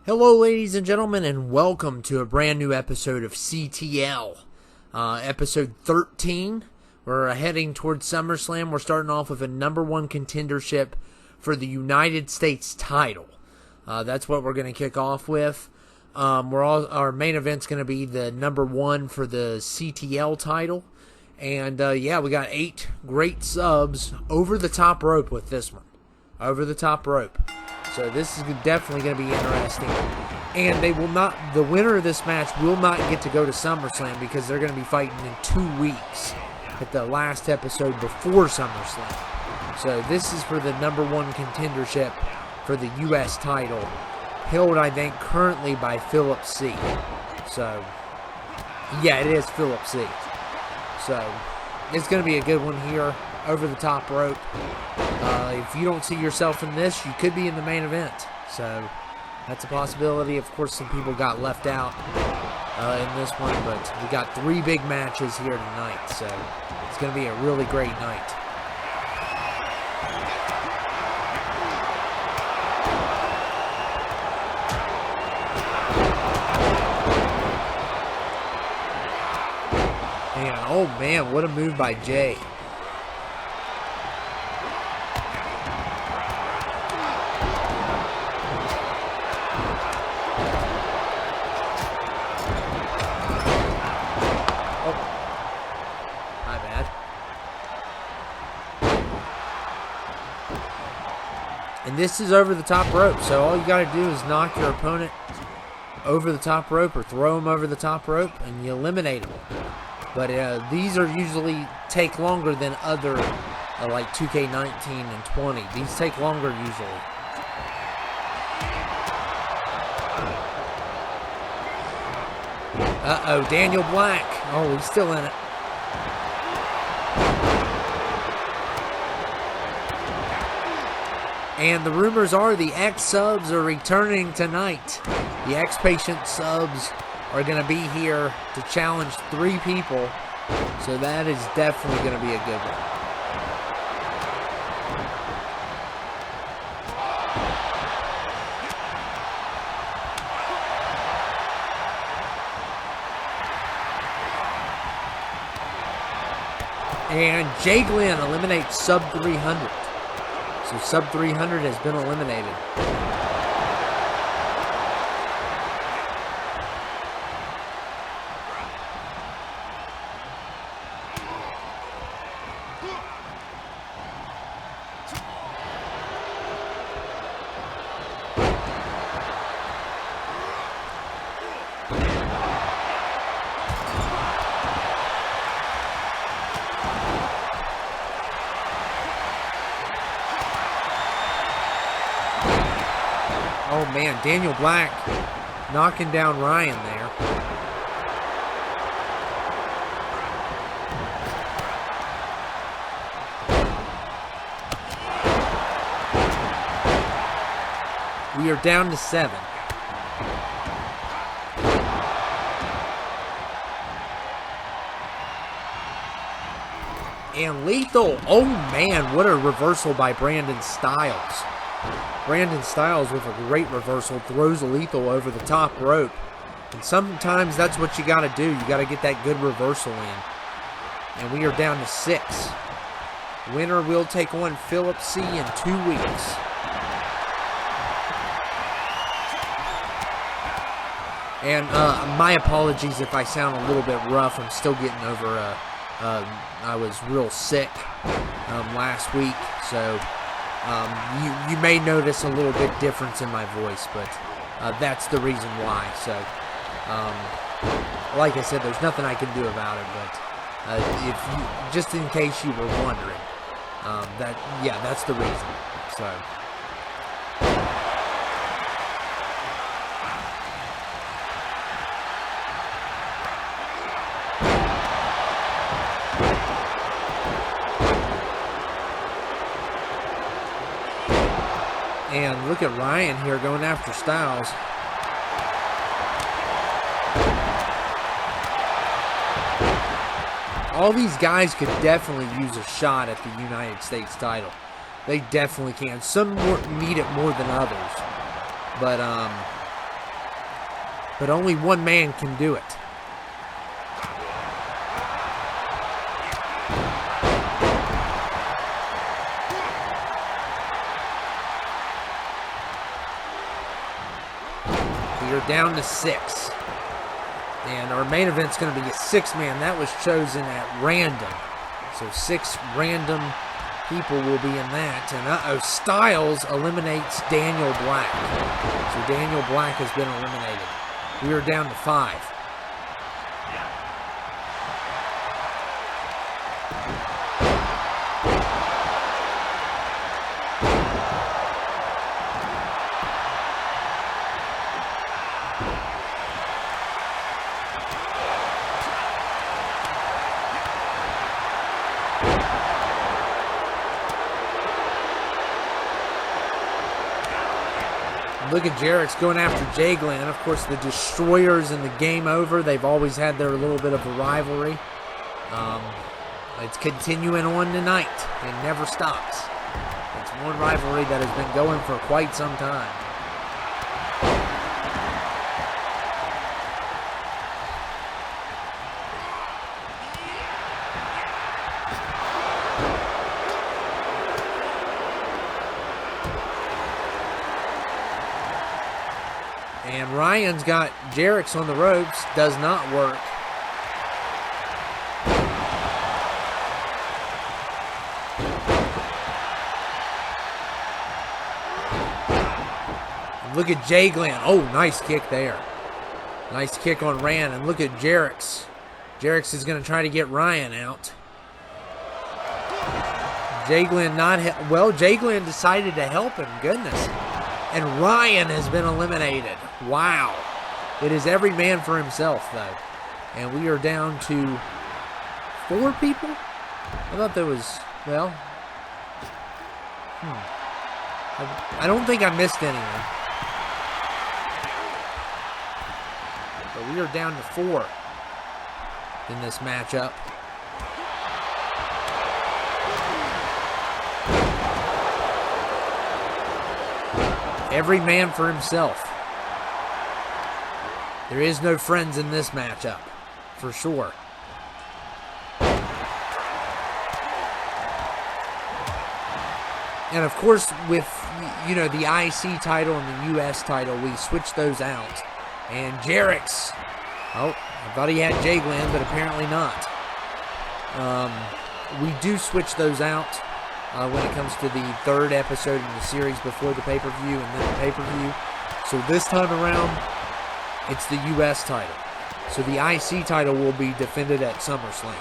Hello ladies and gentlemen, and welcome to a brand new episode of CTL. Episode 13. We're heading towards SummerSlam. We're starting off with a #1 contendership for the United States title. That's what we're going to kick off with. Our main event's going to be the #1 for the CTL title. And we got 8 great subs over the top rope with this one. Over the top rope. So this is definitely going to be interesting. And the winner of this match will not get to go to SummerSlam because they're going to be fighting in 2 weeks at the last episode before SummerSlam. So this is for the #1 contendership for the U.S. title, held, I think, currently by Philip C. So, yeah, it is Philip C. So, it's going to be a good one here, over the top rope. If you don't see yourself in this, you could be in the main event. So, that's a possibility. Of course, some people got left out in this one, but we got 3 big matches here tonight. So, it's going to be a really great night. Man, oh man, what a move by Jay. And this is over the top rope, so all you got to do is knock your opponent over the top rope or throw them over the top rope and you eliminate them. But these are usually take longer than other like 2k19 and 20. These take longer usually. Uh-oh, Daniel Black. Oh, he's still in it. And the rumors are the X-Subs are returning tonight. The X-Patient subs are going to be here to challenge 3 people. So that is definitely going to be a good one. And Jay Glenn eliminates sub 300. So sub 300 has been eliminated. Oh man, Daniel Black knocking down Ryan there. We are down to 7. And Lethal, oh man, what a reversal by Brandon Styles. Brandon Styles with a great reversal throws Lethal over the top rope. And sometimes that's what you got to do. You got to get that good reversal in. And we are down to 6. Winner will take on Philip C in 2 weeks. And my apologies if I sound a little bit rough. I'm still getting over, I was real sick last week. So you may notice a little bit difference in my voice, but that's the reason why. So, like I said, there's nothing I can do about it. But if you, just in case you were wondering, that's the reason. So. And look at Ryan here going after Styles. All these guys could definitely use a shot at the United States title. They definitely can. Some need it more than others. But but only one man can do it. We are down to 6. And our main event's going to be a 6-man. That was chosen at random. So 6 random people will be in that. And Styles eliminates Daniel Black. So Daniel Black has been eliminated. We are down to 5. Look at Jarrett's going after Jay Glenn. Of course, the Destroyers and the Game Over, they've always had their little bit of a rivalry. It's continuing on tonight. It never stops. It's one rivalry that has been going for quite some time. And Ryan's got Jarrett's on the ropes. Does not work. And look at Jay Glenn. Oh, nice kick there. Nice kick on Ryan. And look at Jarrett's. Jarrett's is going to try to get Ryan out. Jay Glenn Jay Glenn decided to help him. Goodness. And Ryan has been eliminated. Wow. It is every man for himself, though. And we are down to 4 people? I thought there was, well, I don't think I missed anyone. But we are down to 4 in this matchup. Every man for himself. There is no friends in this matchup, for sure. And of course, with the IC title and the US title, we switched those out. And Jarrett's, I thought he had Jay Glenn, but apparently not. We do switch those out. When it comes to the 3rd episode in the series before the pay-per-view and then the pay-per-view. So this time around, it's the U.S. title. So the IC title will be defended at SummerSlam.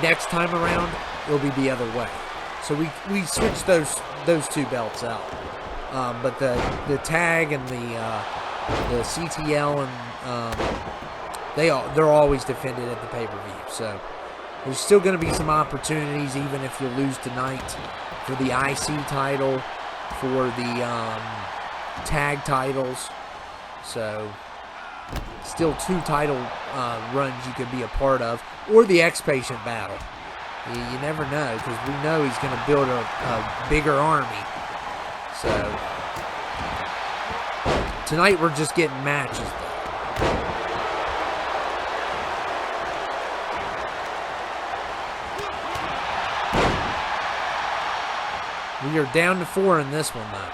Next time around, it'll be the other way. So we switched those 2 belts out. But the tag and the CTL and they're always defended at the pay-per-view. So there's still going to be some opportunities, even if you lose tonight, for the IC title, for the tag titles. So, still 2 title runs you could be a part of, or the X-Patient battle. You never know, because we know he's going to build a bigger army. So, tonight we're just getting matches, though. We are down to 4 in this one, though.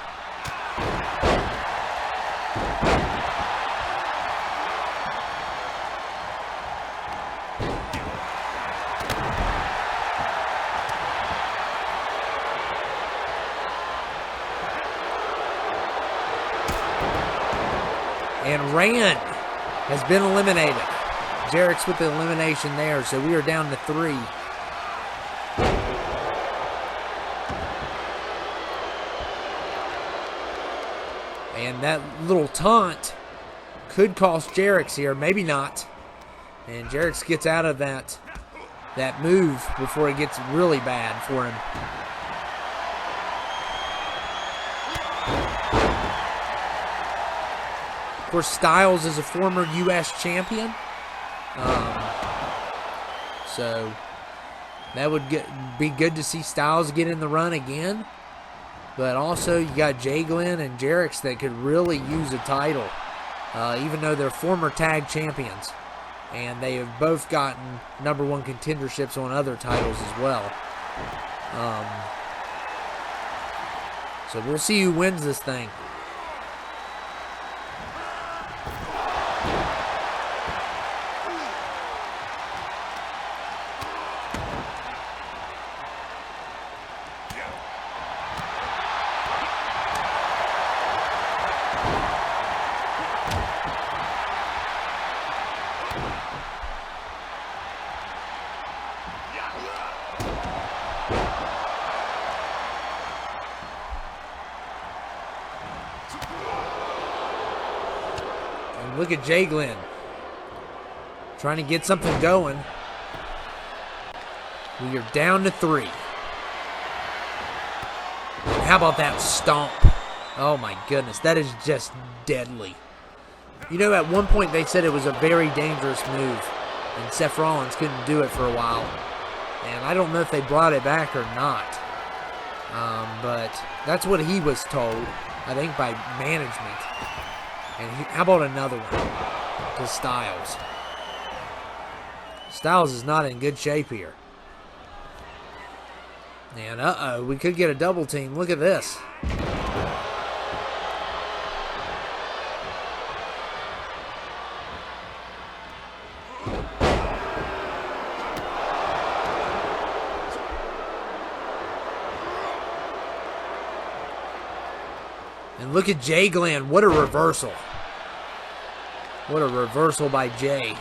And Rand has been eliminated. Jarrett's with the elimination there, so we are down to 3. And that little taunt could cost Jarrett's here, maybe not. And Jarrett's gets out of that move before it gets really bad for him. Of course, Styles is a former U.S. champion. So that would be good to see Styles get in the run again. But also, you got Jay Glenn and Jarrett's that could really use a title even though they're former tag champions. And they have both gotten #1 contenderships on other titles as well. So we'll see who wins this thing. And look at Jay Glenn trying to get something going. We are down to 3. How about that stomp? Oh my goodness, that is just deadly. You know, at one point they said it was a very dangerous move, and Seth Rollins couldn't do it for a while. And I don't know if they brought it back or not. But that's what he was told, I think, by management. And how about another one to Styles? Styles is not in good shape here. And we could get a double team. Look at this. And look at Jay Glenn. What a reversal. What a reversal by Jay.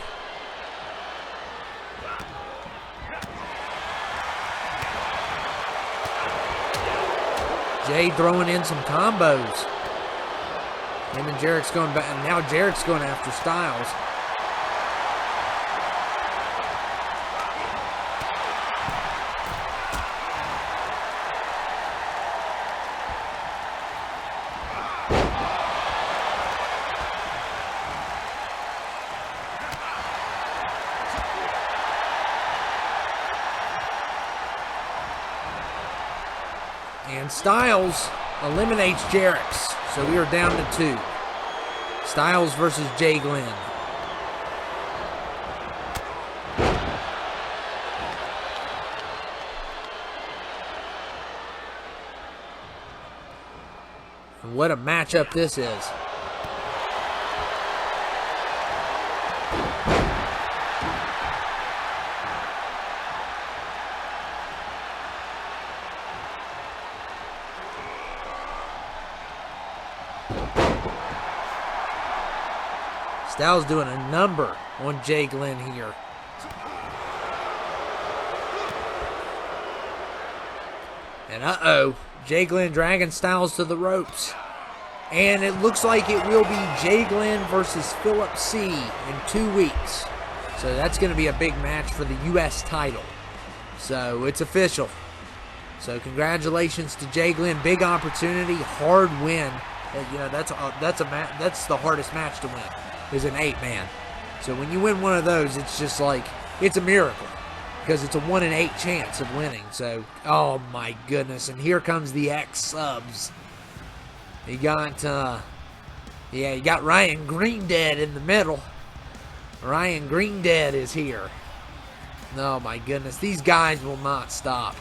Jay throwing in some combos. Him and Jarrett's going back. And now Jarrett's going after Styles. And Styles eliminates Jarrett's. So we are down to 2. Styles versus Jay Glenn. And what a matchup this is. Styles doing a number on Jay Glenn here. And Jay Glenn dragging Styles to the ropes. And it looks like it will be Jay Glenn versus Philip C. in 2 weeks. So that's going to be a big match for the U.S. title. So it's official. So congratulations to Jay Glenn. Big opportunity, hard win. You know, that's the hardest match to win, is an 8-man. So when you win one of those, it's just like, it's a miracle, because it's a 1 in 8 chance of winning. So, oh my goodness. And here comes the X-Subs. You got, you got Ryan Greendead in the middle. Ryan Greendead is here. Oh my goodness. These guys will not stop.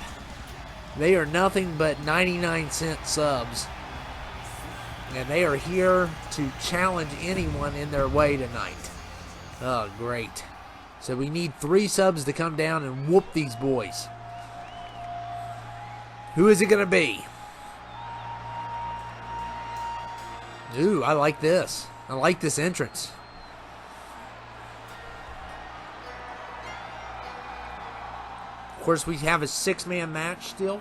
They are nothing but 99-cent subs. And they are here to challenge anyone in their way tonight. Oh, great. So we need 3 subs to come down and whoop these boys. Who is it going to be? Ooh, I like this. I like this entrance. Of course, we have a 6-man match still.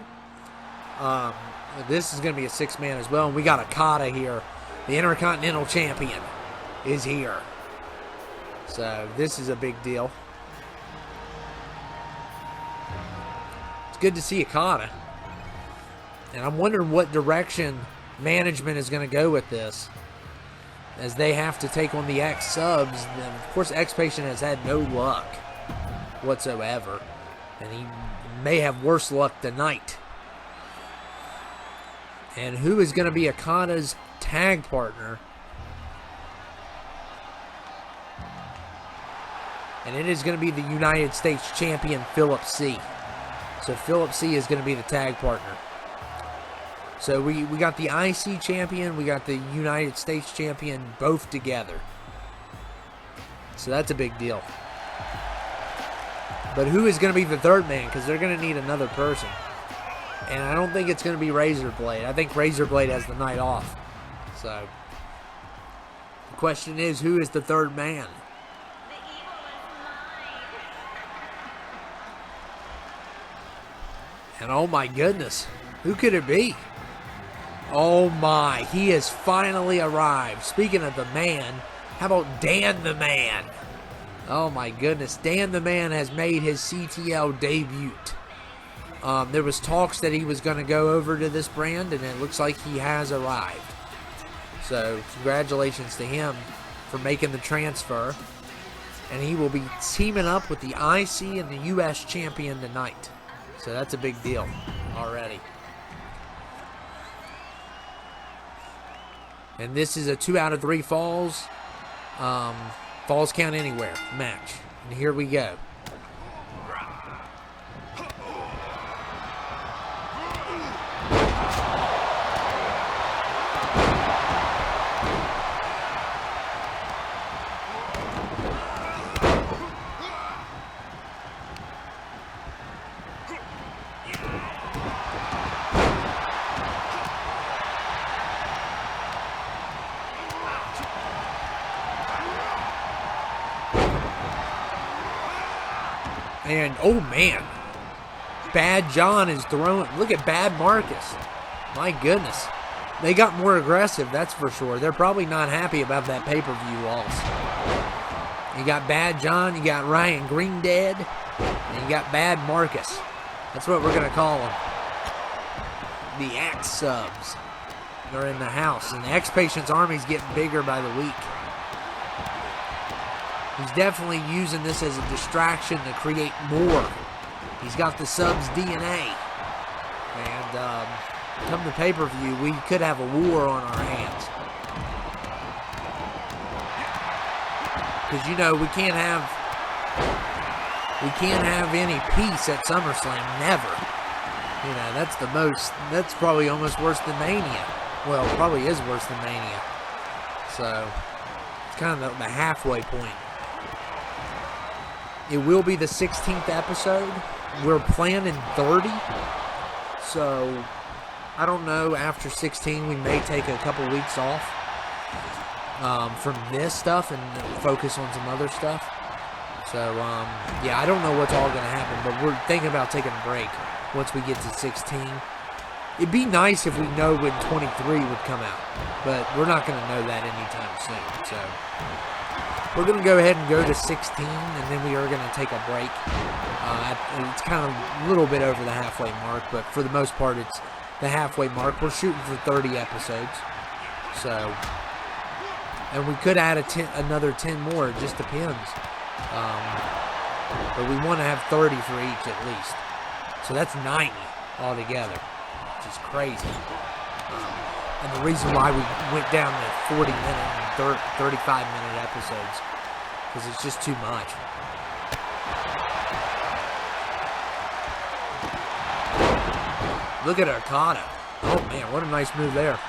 This is going to be a 6-man as well. And we got Okada here. The Intercontinental Champion is here. So this is a big deal. It's good to see Okada. And I'm wondering what direction management is going to go with this, as they have to take on the X-Subs. And of course, X-Patient has had no luck whatsoever. And he may have worse luck tonight. And who is going to be Okada's tag partner? And it is going to be the United States champion, Philip C. So Philip C is going to be the tag partner. So we got the IC champion, we got the United States champion both together. So that's a big deal. But who is going to be the third man? Because they're going to need another person. And I don't think it's going to be Razorblade. I think Razorblade has the night off. So the question is, who is the third man? And oh my goodness, who could it be? Oh my, he has finally arrived. Speaking of the man, how about Dan the Man? Oh my goodness, Dan the Man has made his CTL debut. There was talks that he was going to go over to this brand, and it looks like he has arrived. So congratulations to him for making the transfer. And he will be teaming up with the IC and the US champion tonight. So that's a big deal already. And this is a 2 out of 3 falls. Falls count anywhere match. And here we go. And, oh man, Bad John is throwing. Look at Bad Marcus. My goodness. They got more aggressive, that's for sure. They're probably not happy about that pay-per-view loss. You got Bad John, you got Ryan Greendead, and you got Bad Marcus. That's what we're going to call them. The X-Subs. They're in the house, and the X-Patient's army's getting bigger by the week. He's definitely using this as a distraction to create more. He's got the subs DNA. And come to pay-per-view, we could have a war on our hands. Because, you know, we can't have any peace at SummerSlam. Never. You know, that's probably almost worse than Mania. Well, it probably is worse than Mania. So, it's kind of the halfway point. It will be the 16th episode. We're planning 30. So, I don't know. After 16, we may take a couple weeks off from this stuff and focus on some other stuff. So, yeah, I don't know what's all going to happen, but we're thinking about taking a break once we get to 16. It'd be nice if we know when 23 would come out, but we're not going to know that anytime soon. So, we're going to go ahead and go to 16, and then we are going to take a break. It's kind of a little bit over the halfway mark, but for the most part, it's the halfway mark. We're shooting for 30 episodes. So, and we could add another 10 more. It just depends. But we want to have 30 for each at least. So that's 90 altogether, which is crazy. And the reason why we went down to 40-minute and 35-minute episodes, because it's just too much. Look at Okada. Oh man, what a nice move there.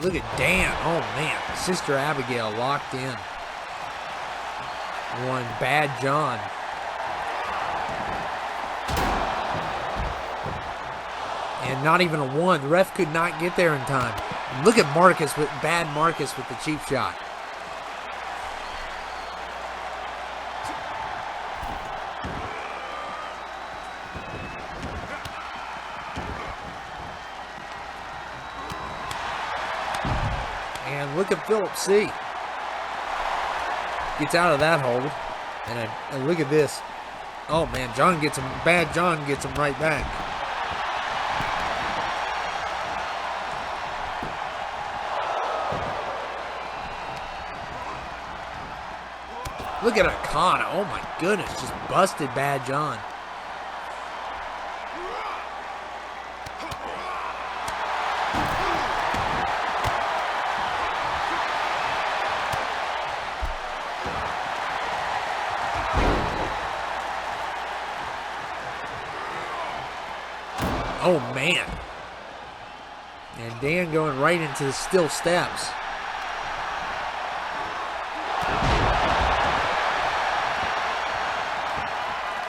Look at Dan. Oh, man. Sister Abigail locked in. One Bad John. And not even a 1. The ref could not get there in time. Look at Marcus with Bad Marcus with the cheap shot. And look at Philip C. Gets out of that hold. And look at this. Oh man, John gets him. Bad John gets him right back. Look at Okada. Oh my goodness, just busted Bad John. Oh man. And Dan going right into the steel steps.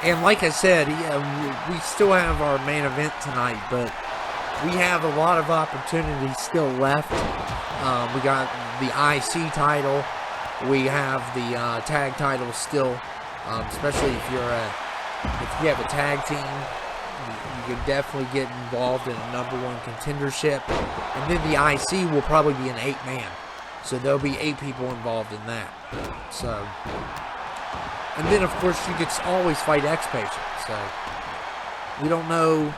And like I said, we still have our main event tonight, but we have a lot of opportunities still left. We got the IC title. We have the tag title still, especially if you have a tag team. You can definitely get involved in a #1 contendership. And then the IC will probably be an 8-man. So there'll be 8 people involved in that. So, and then of course you could always fight X-Patient. So we don't know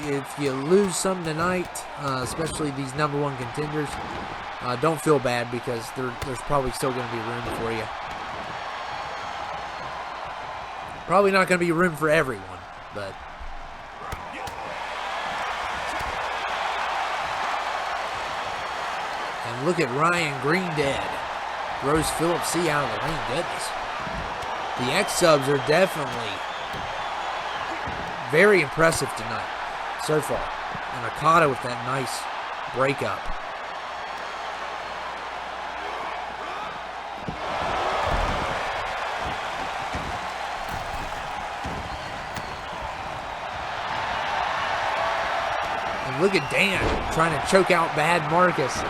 if you lose some tonight, especially these #1 contenders. Don't feel bad because there's probably still going to be room for you. Probably not going to be room for everyone, but. And look at Ryan Greendead. Throws Philip C. out of the ring. Goodness. The X-Subs are definitely very impressive tonight so far. And Okada with that nice breakup. And look at Dan trying to choke out Bad Marcus.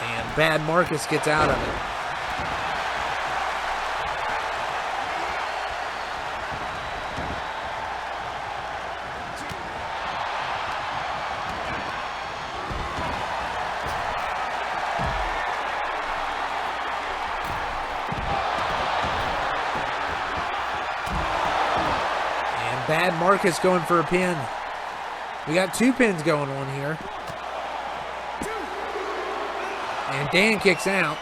And Bad Marcus gets out of it. Bad Marcus going for a pin. We got 2 pins going on here. And Dan kicks out.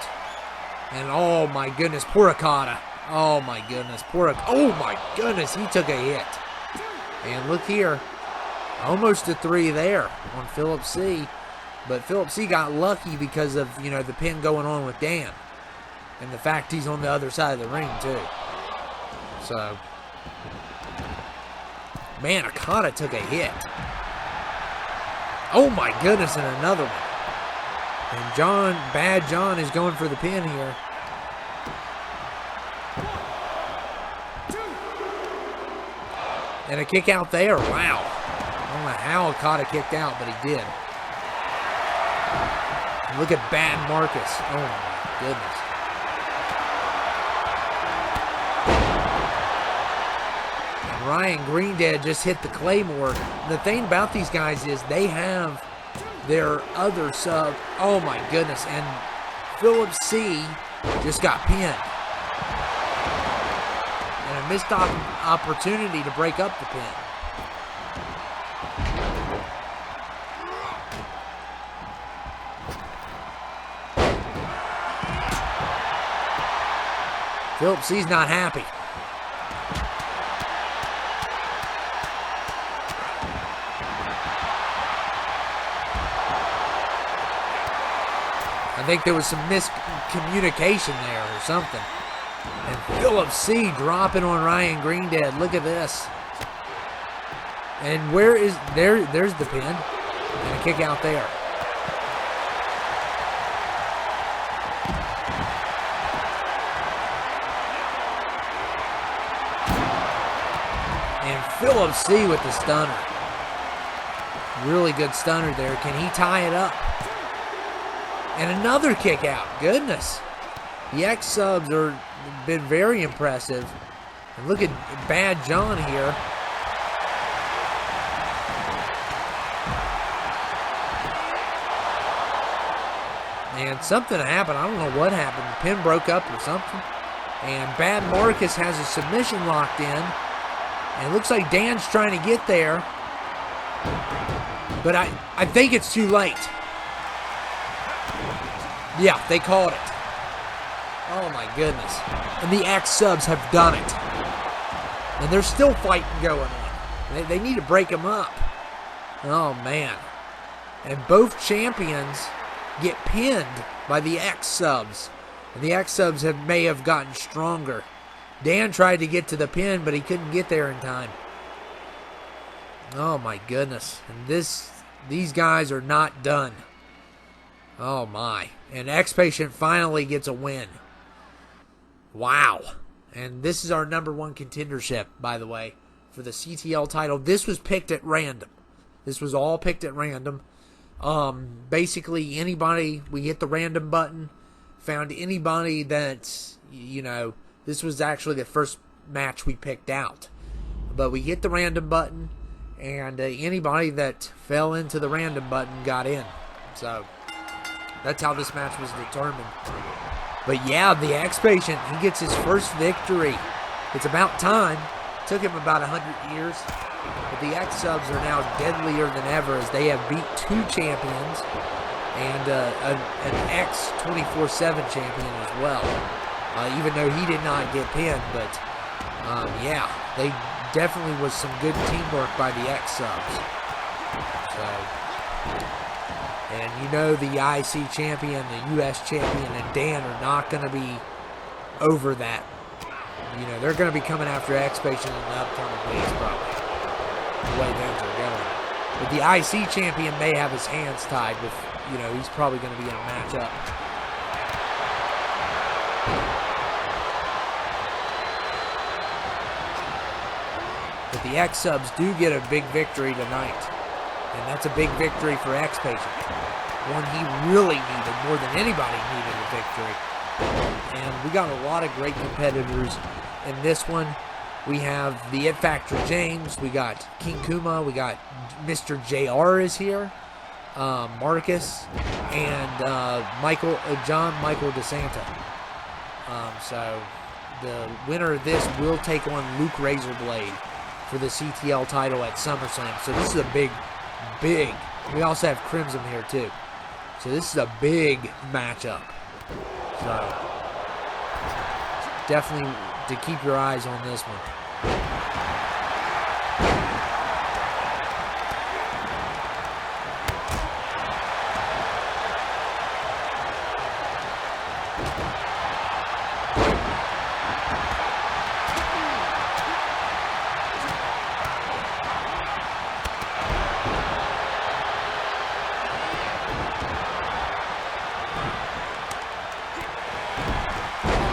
And oh my goodness, poor Okada. Oh my goodness, oh my goodness, he took a hit. And look here, almost a 3 there on Philip C. But Philip C got lucky because of, the pin going on with Dan. And the fact he's on the other side of the ring too. So, man, Okada took a hit. Oh my goodness, and another one. And Bad John is going for the pin here. And a kick out there. Wow. I don't know how Okada kicked out, but he did. And look at Bad Marcus. Oh my goodness. Ryan Greendead just hit the Claymore. The thing about these guys is they have their other sub. Oh my goodness. And Philip C just got pinned. And a missed opportunity to break up the pin. Philip C's not happy. I think there was some miscommunication there or something. And Philip C dropping on Ryan Greendead. Look at this. And there's the pin. And a kick out there. And Philip C with the stunner. Really good stunner there. Can he tie it up? And another kick out. Goodness. The X-Subs are been very impressive. And look at Bad John here. And something happened. I don't know what happened. The pin broke up or something. And Bad Marcus has a submission locked in. And it looks like Dan's trying to get there. But I think it's too late. Yeah, they called it. Oh my goodness. And the X-Subs have done it. And there's still fighting going on. They need to break them up. Oh man. And both champions get pinned by the X-Subs. And the X-Subs may have gotten stronger. Dan tried to get to the pin, but he couldn't get there in time. Oh my goodness. And these guys are not done. Oh my. And X-Patient finally gets a win. Wow. And this is our #1 contendership, by the way, for the CTL title. This was picked at random. This was all picked at random. Basically, anybody, we hit the random button, found anybody that, you know, this was actually the first match we picked out. But we hit the random button, and anybody that fell into the random button got in. So that's how this match was determined. But yeah, the X-Patient, he gets his first victory. It's about time. Took him about 100 years. But the X-Subs are now deadlier than ever as they have beat 2 champions and an X-24/7 champion as well. Even though he did not get pinned. But yeah, they definitely was some good teamwork by the X-Subs. So, and you know the IC champion, the US champion, and Dan are not going to be over that. You know, they're going to be coming after X-Patient in the upcoming weeks, probably. The way things are going. But the IC champion may have his hands tied with, you know, he's probably going to be in a matchup. But the X-Subs do get a big victory tonight. And that's a big victory for X-Patient. One he really needed, more than anybody needed a victory. And we got a lot of great competitors in this one. We have the It Factor James, we got King Kuma, we got Mr. JR is here, Marcus, and John Michael DeSanta. So the winner of this will take on Luke Razorblade for the CTL title at SummerSlam. So this is a big, we also have Crimson here too. So this is a big matchup. So definitely to keep your eyes on this one.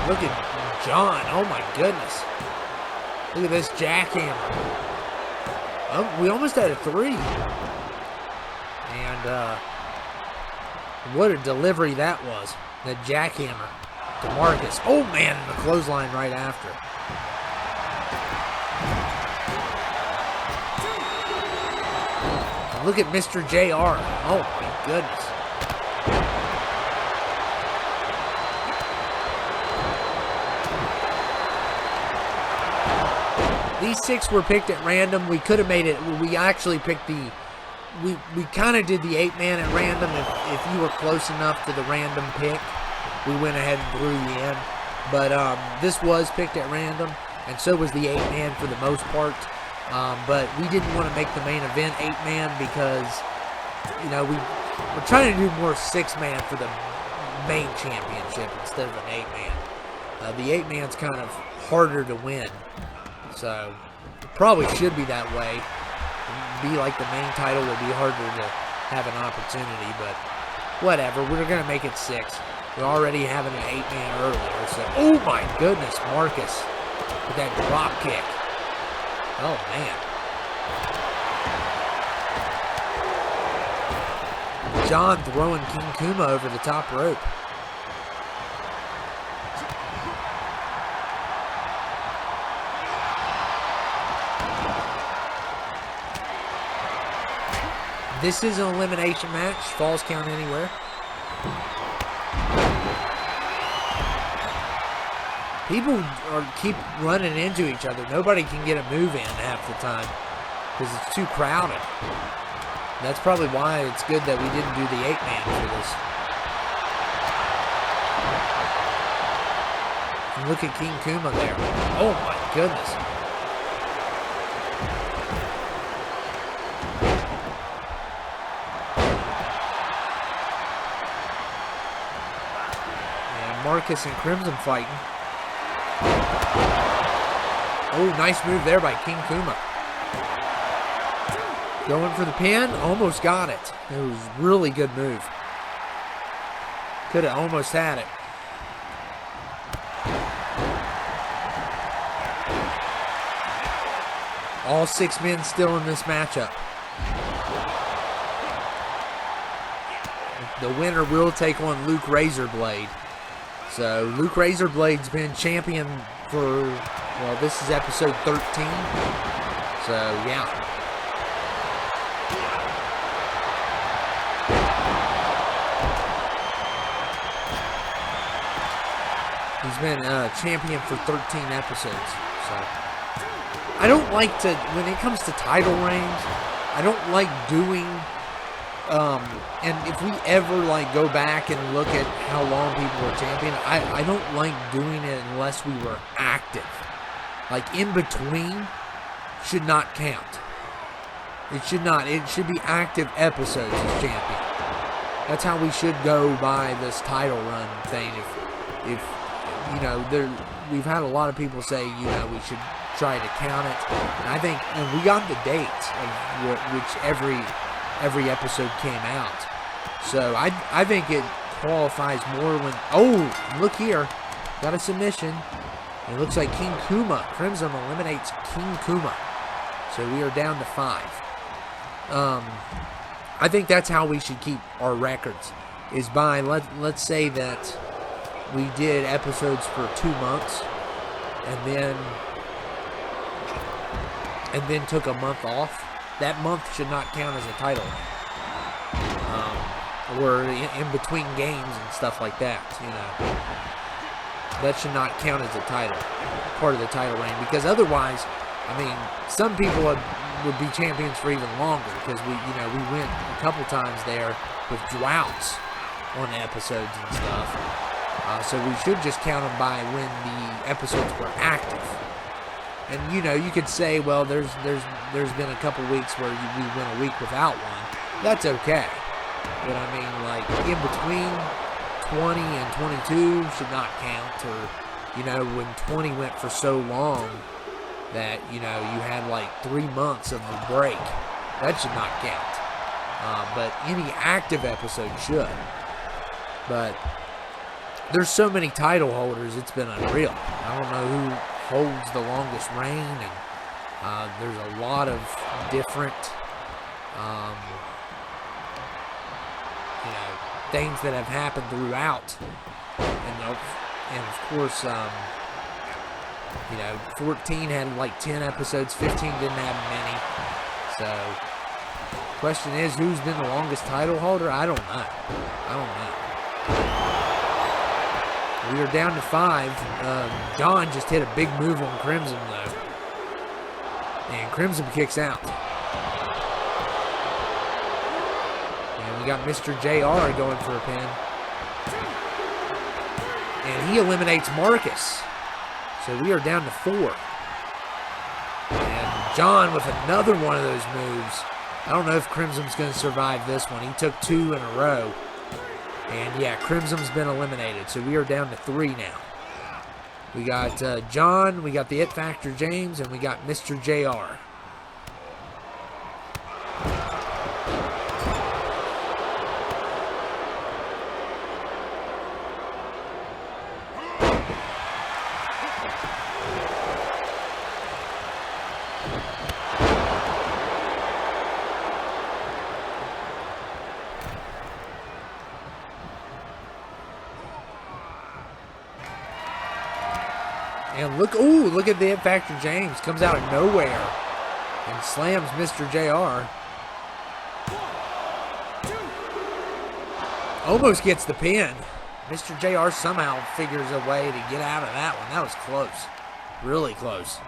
Look at John. Oh my goodness. Look at this jackhammer. Oh, we almost had a 3. And what a delivery that was. The jackhammer to Marcus. Oh man, and the clothesline right after. And look at Mr. JR. Oh my goodness. These 6 were picked at random. We could have made it. We actually picked the. We kind of did the 8-man at random. If you were close enough to the random pick, we went ahead and threw you in. But this was picked at random, and so was the 8-man for the most part. But we didn't want to make the main event 8-man because, you know, we're trying to do more 6-man for the main championship instead of an 8-man. The 8-man's kind of harder to win. So, it probably should be that way. Be like the main title would be harder to have an opportunity, but whatever. We're going to make it 6. We're already having an 8-man earlier, so... Oh my goodness, Marcus. With that drop kick. Oh, man. John throwing King Kuma over the top rope. This is an elimination match. Falls count anywhere. People keep running into each other. Nobody can get a move in half the time because it's too crowded. That's probably why it's good that we didn't do the 8-man for this. Look at King Kuma there. Oh my goodness. And Marcus and Crimson fighting. Oh, nice move there by King Kuma. Going for the pin, almost got it. It was a really good move. Could have almost had it. All 6 men still in this matchup. The winner will take on Luke Razorblade. So Luke Razorblade's been champion for, well, this is episode 13. So yeah. He's been champion for 13 episodes. So I don't like to, when it comes to title reigns, I don't like doing, and if we ever like go back and look at how long people were champion, I don't like doing it unless we were active. Like in between should not count. It should not. It should be active episodes as champion. That's how we should go by this title run thing. If you know, we've had a lot of people say, you know, we should try to count it. And I think, and we got the dates of which every episode came out. So I think it qualifies more when, oh, look here, got a submission. It looks like King Kuma, Crimson eliminates King Kuma. So we are down to 5. I think that's how we should keep our records, is by, let's say that we did episodes for 2 months, and then took a month off. That month should not count as a title reign. Or in between games and stuff like that, you know. That should not count as a title, part of the title reign, because otherwise, I mean, some people would be champions for even longer, because we went a couple times there with droughts on episodes and stuff. So we should just count them by when the episodes were active. And you know, you could say, well, there's been a couple weeks where we went a week without one. That's okay. But I mean, like in between 20 and 22 should not count. Or you know, when 20 went for so long that you know you had like 3 months of a break, that should not count. But any active episode should. But there's so many title holders, it's been unreal. I don't know who holds the longest reign, and there's a lot of different you know, things that have happened throughout. And of course, you know, 14 had like 10 episodes, 15 didn't have many. So, question is, who's been the longest title holder? I don't know. We are down to 5. John just hit a big move on Crimson, though. And Crimson kicks out. And we got Mr. JR going for a pin. And he eliminates Marcus. So we are down to 4. And John with another one of those moves. I don't know if Crimson's going to survive this one. He took 2 in a row. And yeah, Crimson's been eliminated. So we are down to 3 now. We got John, we got the It Factor James, and we got Mr. JR. And look at the It Factor James. Comes out of nowhere and slams Mr. JR. Almost gets the pin. Mr. JR somehow figures a way to get out of that one. That was close. Really close.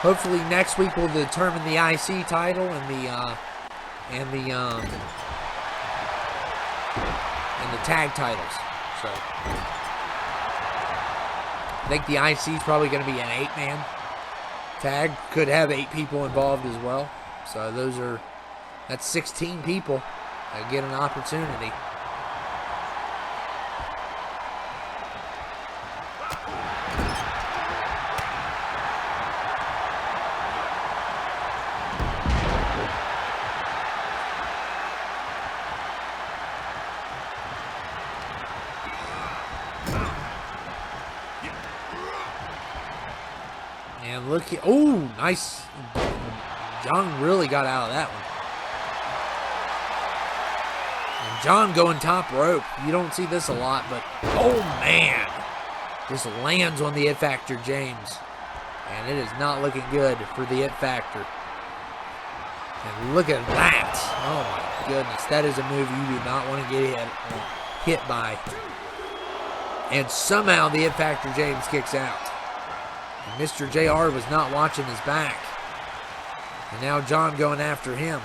hopefully next week we'll determine the IC title and the tag titles. So I think the IC is probably going to be an 8-man tag. Could have 8 people involved as well. So that's 16 people that get an opportunity. And look here. Oh, nice. John really got out of that one. And John going top rope. You don't see this a lot, but oh man. Just lands on the It Factor James. And it is not looking good for the It Factor. And look at that. Oh my goodness. That is a move you do not want to get hit by. And somehow the It Factor James kicks out. And Mr. JR was not watching his back. And now John going after him.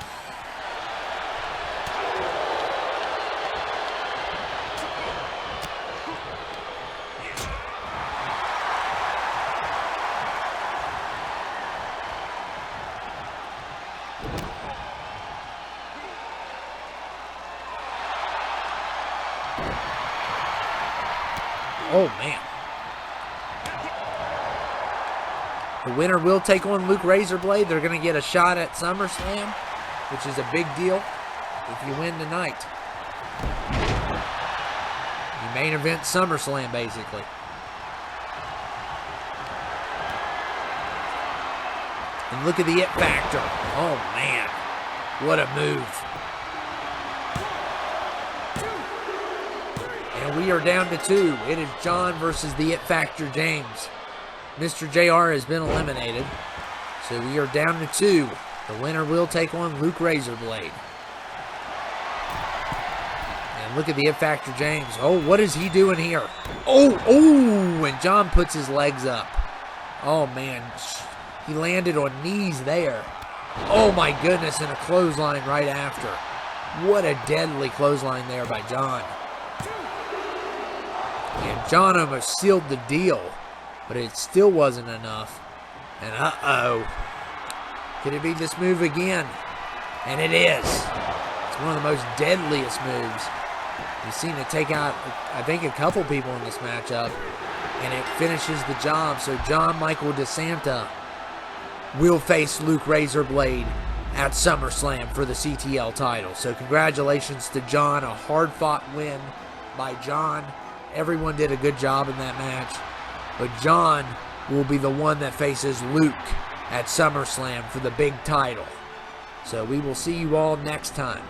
Oh, man. The winner will take on Luke Razorblade. They're going to get a shot at SummerSlam, which is a big deal if you win tonight. You main event SummerSlam, basically. And look at the It Factor. Oh, man. What a move. And we are down to 2. It is John versus the It Factor James. Mr. JR has been eliminated. So we are down to 2. The winner will take on Luke Razorblade. And look at the It Factor James. Oh, what is he doing here? Oh, and John puts his legs up. Oh, man. He landed on knees there. Oh, my goodness, and a clothesline right after. What a deadly clothesline there by John. And John almost sealed the deal, but it still wasn't enough. And uh-oh. Could it be this move again? And it is. It's one of the most deadliest moves. You've seen it take out, I think, a couple people in this matchup. And it finishes the job. So John Michael DeSanta will face Luke Razorblade at SummerSlam for the CTL title. So congratulations to John. A hard-fought win by John. Everyone did a good job in that match. But John will be the one that faces Luke at SummerSlam for the big title. So we will see you all next time.